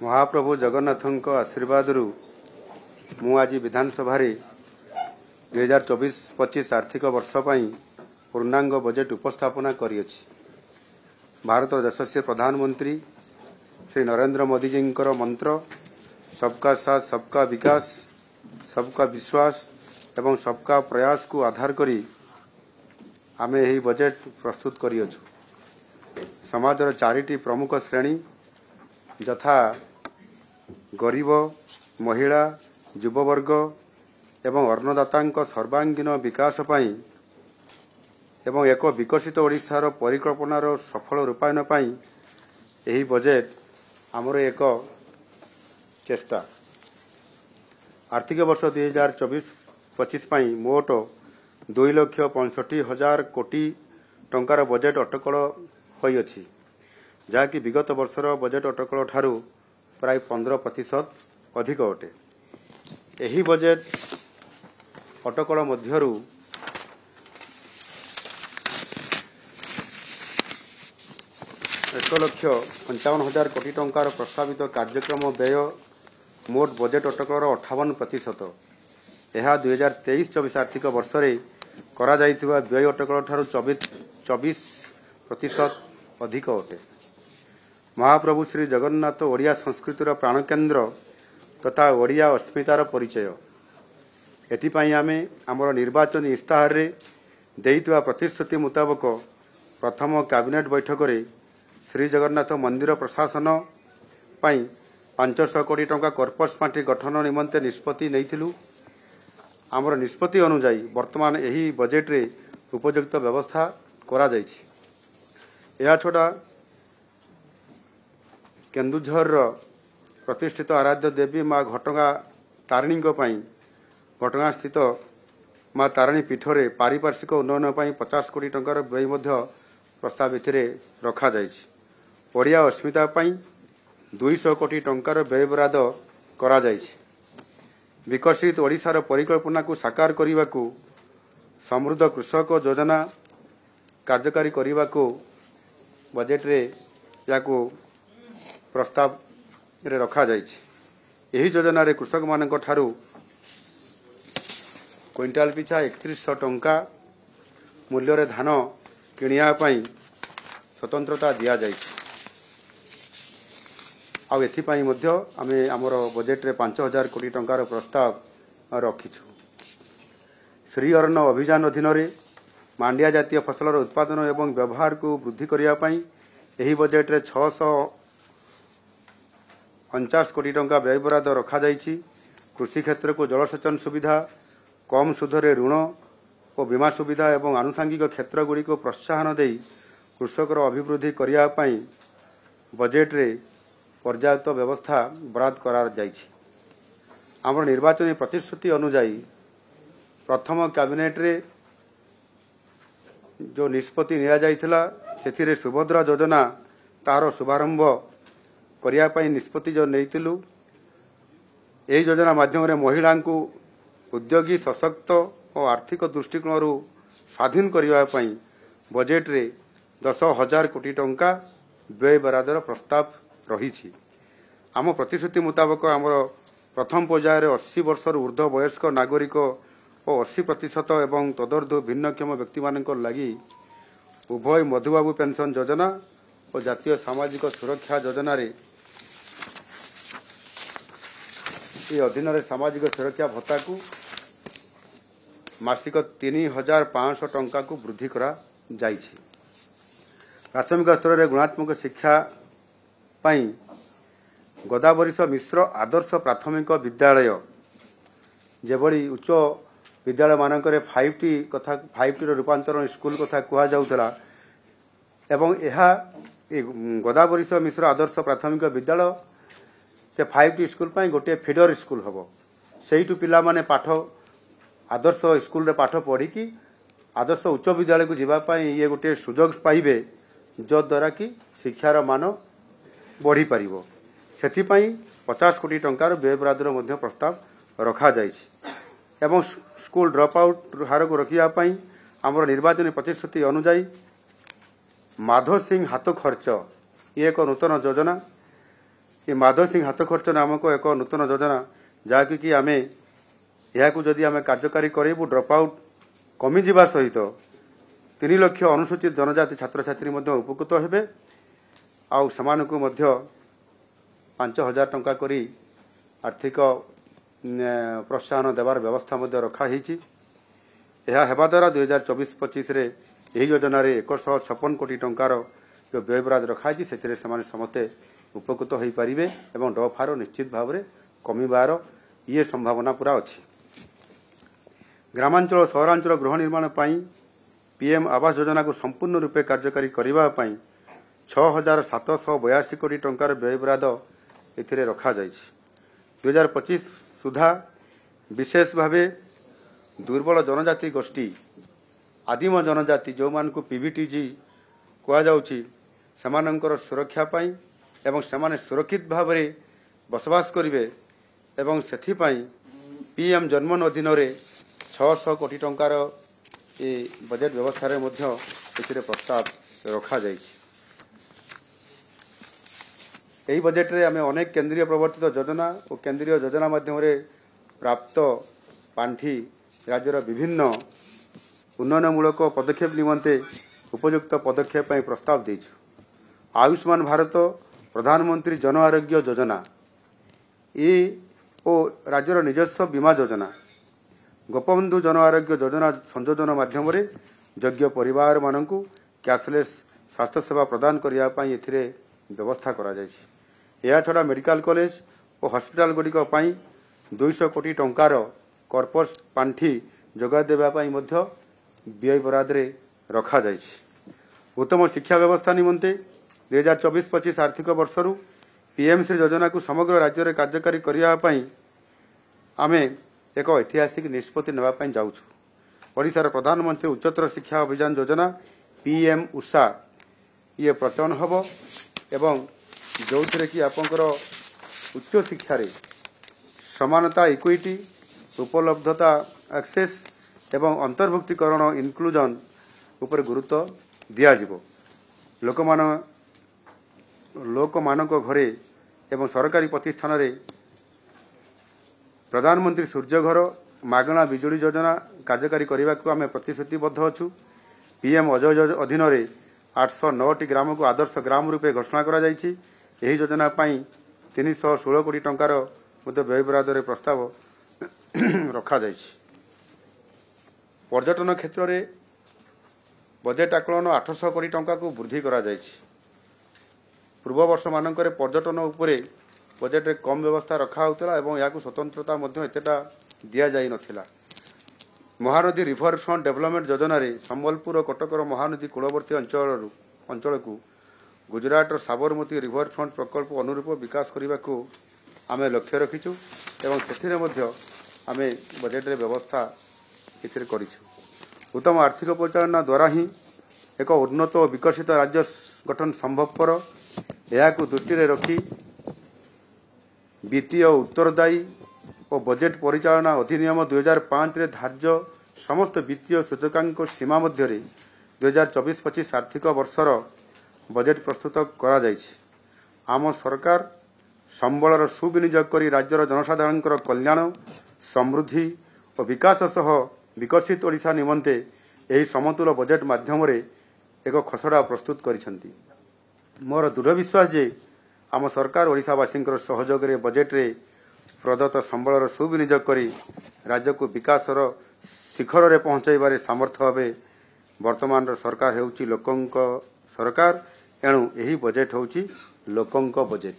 महाप्रभु जगन्नाथ आशीर्वाद मु आज विधानसभा 2024-25 आर्थिक वर्ष पूर्णांग बजेट उपस्थापना करियछि। भारत देशस्य प्रधानमंत्री श्री नरेंद्र मोदी जी मंत्र सबका साथ सबका विकास सबका विश्वास एवं सबका प्रयास को आधार करी आमे यही बजेट प्रस्तुत करियछु। समाजर चारिटी प्रमुख श्रेणी यथा गरीब महिला युववर्ग एवं अन्नदाता सर्वांगीन विकास पाई एवं एक विकसित ओडिशार परिकल्पनार सफल रूपायन पाई यही बजेट आमर एक चेष्टा। आर्थिक वर्ष 2024-25 मोट 2,65,000 कोटी टंकार बजेट अटकल होइछि, जहाँकि विगत वर्षर बजेट अटकल ठारू प्राय 15% अधिक अटे। यही बजेट अटकल मध्यरु 1,55,000 कोटी टंकार प्रस्तावित कार्यक्रम व्यय मोट बजेट अटकलर 58%। यह 2023-24 आर्थिक वर्ष रे करा जाइथिबा व्यय अटकल ठारू 24% अधिक अटे। महाप्रभु श्री जगन्नाथ ओडिया संस्कृतिर प्राणकेन्द्र तथा ओडिया अस्मितार परिचय। एथिपाई आमे आमर निर्वाचन इस्ताहार रे देइतवा प्रतिश्रुति मुताबक प्रथम कैबिनेट बैठक रे श्री जगन्नाथ मंदिर प्रशासन पाई 500 कोटी टंका कॉर्पस पार्टी गठन निमंते निष्पत्ति नैथिलु। आमर निष्पत्ति अनुसार वर्तमान यही बजेट रे उपयुक्त व्यवस्था करा जाइछि। या छोड़ा केन्दुझर प्रतिष्ठित आराध्य देवी माँ घटगां तारिणी घटगां स्थित माँ तारिणी पीठरे पारिपार्श्विक उन्नयन 50 कोटी टंकार व्यय प्रस्ताव एथिरे रखा जाइछि। ओडिया अस्मिता 200 कोटी टंकार व्यय बराद करा जाइछि। विकसित ओडिशार परिकल्पना को साकार करने को समृद्ध कृषक योजना कार्यकारी करने को बजेट रे याको प्रस्ताव रे रखा जाइछि। यही योजना रे कृषक मानक ठारू क्विंटाल पिछा 3100 टंका मूल्य रे धान किनिया पई स्वतंत्रता दिया जाइछि। आ एथिपाई मध्य आमे हमर बजेट रे 5000 कोटी टंकार प्रस्ताव रखिछु। श्री अन्न अभियान अधीन रे मांडिया जातीय फसलर उत्पादन एवं व्यवहार को वृद्धि करिया पई एही बजेट रे 649 कोटी टंका व्यय बराद रखा जाइछि। कृषि क्षेत्र को जलसेचन सुविधा कम सुधरे ऋण और बीमा सुविधा एवं आनुषंगिक क्षेत्र गुड़ी को प्रोत्साहन दे कृषकर अभिवृद्धि करिया पई बजेट रे पर्याप्त व्यवस्था बराद करा जाइछि। आमर निर्वाचन प्रतिश्रुति अनुसार प्रथम कैबिनेट रे जो निष्पत्ति निया जाइथिला सेथिरे सुभद्रा योजना तार शुभारंभ करिया पई निष्पत्ति जो नैतिलु। एही योजना माध्यम रे महिला को उद्योगी सशक्त और आर्थिक दृष्टिकोण स्वाधीन करिया पई बजेट रे 10,000 कोटी टंका व्यय बरादर प्रस्ताव रही। आम प्रतिश्रुति मुताबक आमर प्रथम पर्यायर 80 वर्ष ऊर्ध्व वयस्क नागरिक और 80% एवं तदर्ध भिन्नक्षम व्यक्ति मानक लगी उभय मधुबाबू पेंशन योजना और जातीय सामाजिक सुरक्षा योजना रे ये अधीन रे सामाजिक सुरक्षा भत्ता को मासिक 3,500 टंका को वृद्धि करा जाइछि। प्राथमिक स्तर रे गुणात्मक शिक्षा पाई गोदावरीश मिश्र आदर्श प्राथमिक विद्यालय जेभली उच्च विद्यालय मानकरे 5T रूपांतरण स्कूल कथा कुहा जाउथला एवं यह गोदावरीश मिश्र आदर्श प्राथमिक विद्यालय से 5T स्कूल पाई गोटे फीडर स्कूल हबो। सेहिटु पिला माने पाठ आदर्श स्कूल रे पाठ पढ़ी कि आदर्श उच्च विद्यालय को जीवा पाई ये गोटे सुजोग पाइबे जो द्वारा कि शिक्षार मान बढ़ी पारिबो। सेथिपाई 50 कोटी टंकार व्यय बरादर मध्य प्रस्ताव रखा जाइछि एवं स्कूल ड्रप आउट हार को रखिया पाई आमर निर्वाचन प्रतिश्रुति अनुसार माधव सिंह हाथ खर्च ये एक नूतन योजना ये माधव सिंह हाथ खर्च नामक एक नूतन योजना जहाँकि आम यह आम कार्यकारी करूँ ड्रप आउट कमिजा सहित 3 लाख अनुसूचित जनजाति छात्र छात्री उपकृत हेबे आउ समानकु मध्य 5,000 टंका करी आर्थिक प्रोत्साहन देवार व्यवस्था रखा हेबा द्वारा 2024-25 रे यही योजना 156 कोटी टंकार जो व्ययबराद रखाई से समस्ते उपकृत हो पारे और डफार निश्चित भाव में कमिबार ये संभावना पूरा अच्छी। ग्रामांचल और सहरांचल गृह निर्माण पीएम आवास योजना को संपूर्ण रूपे कार्यकारी करने 6,782 कोटी टंकार व्ययबराद एथिरे रखा जायछि। 2025 सुधा विशेष भावे दुर्बल जनजाति गोष्ठी आदिम जनजाति जो मान को पीवीटीजी कहा जाउछि सेमानंकर सुरक्षा पाई एवं सेमाने सुरक्षित भाव में बसवास करिवे एवं सेथि पाई पीएम जन्मन अधीन 600 कोटी टंकार ये बजेट व्यवस्था रे मध्य एथिरे प्रस्ताव रखा जायछि। एही बजेट रे आमे अनेक केंद्रीय प्रवर्तित योजना और केंद्रीय योजना माध्यम रे प्राप्त पांठी राज्यर विभिन्न उन्नयनमूलक पदक्षेप निमंते उपयुक्त पदक्षेप प्रस्ताव देछु। आयुष्मान भारत प्रधानमंत्री जन आरोग्य योजना ये और राज्यर निजस्व बीमा योजना गोपबंधु जन आरोग्य योजना संयोजन माध्यम योग्य परिवार मानकु कैशलेस स्वास्थ्य सेवा प्रदान करने एथिरे व्यवस्था करा जायछि। या छड़ा मेडिकल कॉलेज और हॉस्पिटल गुड़िक 200 कोटी टंकार कॉर्पस पांठी जोगा देबा पई मध्य व्यय बराद रे रखा जायछि। उत्तम शिक्षा व्यवस्था निमंते 2024-25 आर्थिक वर्षरु पीएमसी योजना को समग्र राज्य रे कार्यकारी करिया पई आमे एक ऐतिहासिक निष्पत्ति नेबा पई जाउछु। ओडिशार प्रधानमंत्री उच्चतर शिक्षा अभियान योजना पीएम उषा ये प्रचलन हबो एवं जोथिरे कि आपनकर उच्च शिक्षा रे समानता इक्विटी उपलब्धता एक्सेस एवं अंतर्भुक्तिकरण इनक्लूजन उपर गुरुत्व दिया जिवो। लोक मानक घरे एवं सरकारी प्रतिष्ठान रे प्रधानमंत्री सूर्य घर मागणा बिजुली योजना कार्यकारी करने को आम प्रतिश्रुतिबद्ध अच्छु। पीएम अजय अधीन 809 ग्राम को आदर्श ग्राम रूपे घोषणा करा जायछि। एही योजना 316 कोटी टंकार व्यय बराद प्रस्ताव रखा जायछि। पर्यटन क्षेत्र में बजेट आकलन 800 कोटी टंका को वृद्धि करा जायछि। पूर्व वर्ष मानकर पर्यटन उपरे बजेट में कम व्यवस्था रखा होता और या स्वतंत्रता एतेटा दिया जाई नथिला। महानदी रिवर फ्रंट डेवलपमेंट योजना रे संबलपुर और कटकर महानदी कूलवर्ती अंचल को गुजरात साबरमती रिवर फ्रंट प्रकल्प अनुरूप विकास करने को आम लक्ष्य रखीचु एवं से आम बजेट रे व्यवस्था करिछु। उत्तम आर्थिक परिचालना द्वारा ही एक उन्नत और विकसित राज्य गठन संभवपर यह दृष्टि रखी वित्तीय उत्तरदायी और बजेट परिचालना अधिनियम 2005 रे धार्य समस्त वित्तीय सूचकांक सीमा मध्य 2024-25 आर्थिक वर्षर बजेट प्रस्तुत करा जायछि। आम सरकार संबलर सुविनियोग करी राज्यर जनसाधारण कल्याण समृद्धि और विकास सह विकसित ओडिशा निमंते एही समतुल बजेट माध्यम रे एक खसड़ा प्रस्तुत करिसेंती। मोर दृढ़ विश्वास जे आम सरकार ओडिशावासी सहयोग रे बजेट रे प्रदत्त संबलर सुविनियोग करी राज्य को विकासर शिखर रे पहुंचाइबारे सामर्थ्य हेबे। वर्तमान सरकार हेउची लोकंक सरकार एणु एही बजेट होउची लोकंक बजेट।